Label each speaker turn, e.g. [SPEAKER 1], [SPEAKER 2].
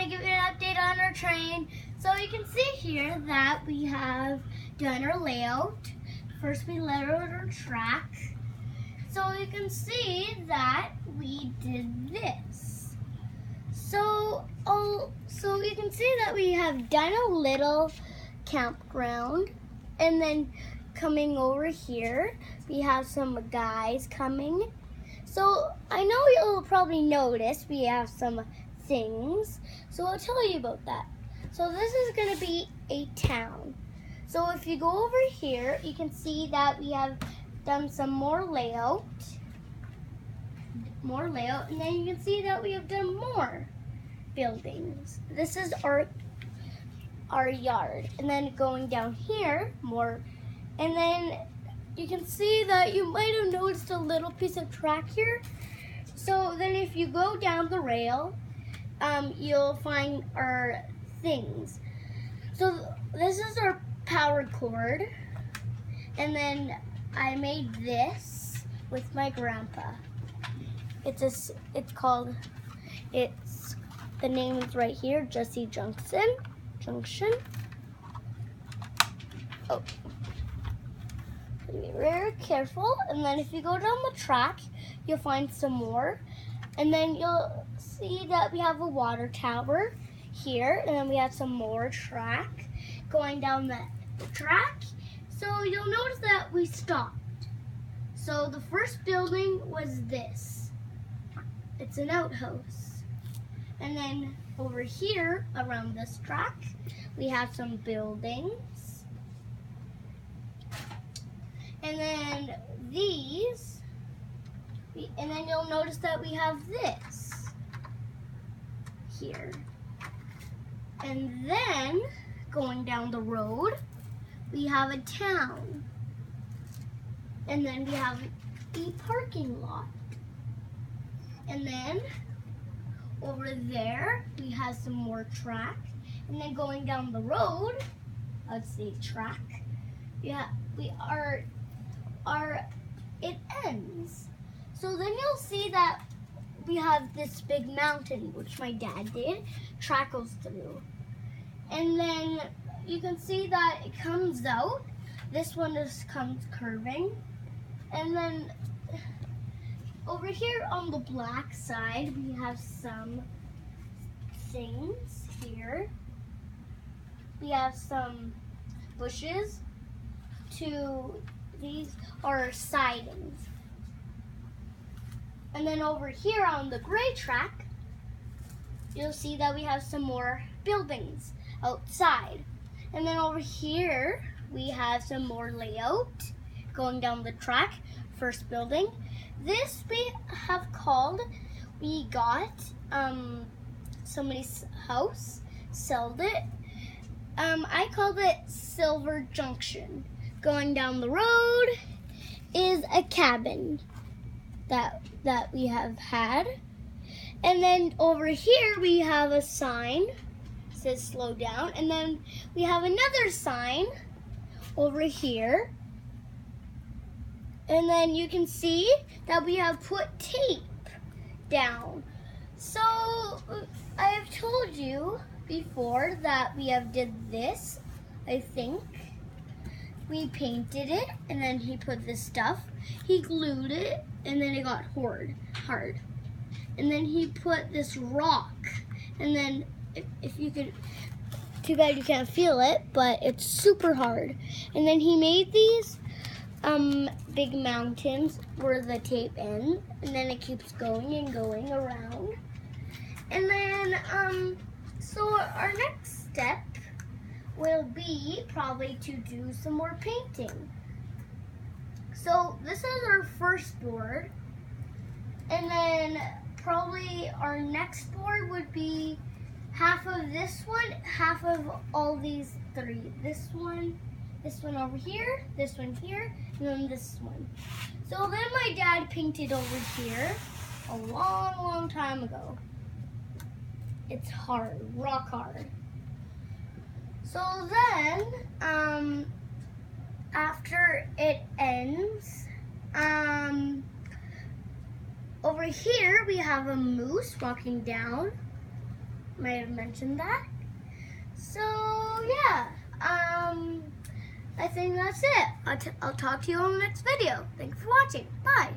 [SPEAKER 1] want to give you an update on our train. So you can see here that we have done our layout. First we laid out our track. So you can see that we did this. So you can see that we have done a little campground, and then coming over here we have some guys coming. So I know you'll probably notice we have some things, so I'll tell you about that. So this is going to be a town. So if you go over here, you can see that we have done some more layout, and then you can see that we have done more buildings. This is our yard, and then going down here more, and then you can see that you might have noticed a little piece of track here. So then if you go down the rail, you'll find our things. So this is our power cord, and then I made this with my grandpa. The name is right here, Jesse Junction. Oh. Be very careful, and then if you go down the track, you'll find some more, and then you'll see that we have a water tower here, and then we have some more track going down the track. So you'll notice that we stopped. So the first building was this. It's an outhouse, and then over here around this track we have some buildings. And then and then you'll notice that we have this here. And then going down the road, we have a town. And then we have a parking lot. And then over there, we have some more track. And then going down the road, let's see, track. Yeah, it ends. So then you'll see that we have this big mountain, which my dad did, track goes through. And then you can see that it comes out. This one just comes curving. And then over here on the black side, we have some things here. We have some bushes. These are sidings. And then over here on the gray track, you'll see that we have some more buildings outside. And then over here, we have some more layout going down the track. First building. This we got somebody's house, sold it. I called it Silver Junction. Going down the road is a cabin that we have had. And then over here we have a sign that says slow down. And then we have another sign over here. And then you can see that we have put tape down. So I have told you before that we have did this, I think. We painted it, and then he put this stuff. He glued it, and then it got hard. And then he put this rock, and then if you could, too bad you can't feel it, but it's super hard. And then he made these big mountains where the tape ends, and then it keeps going and going around. And then, so our next step will be probably to do some more painting. So this is our first board, and then probably our next board would be half of this one, half of all these three. This one over here, this one here, and then this one. So then my dad painted over here a long time ago. It's hard, rock hard. So then, after it ends, over here we have a moose walking down. might have mentioned that. So yeah, I think that's it. I'll talk to you on the next video. Thanks for watching. Bye.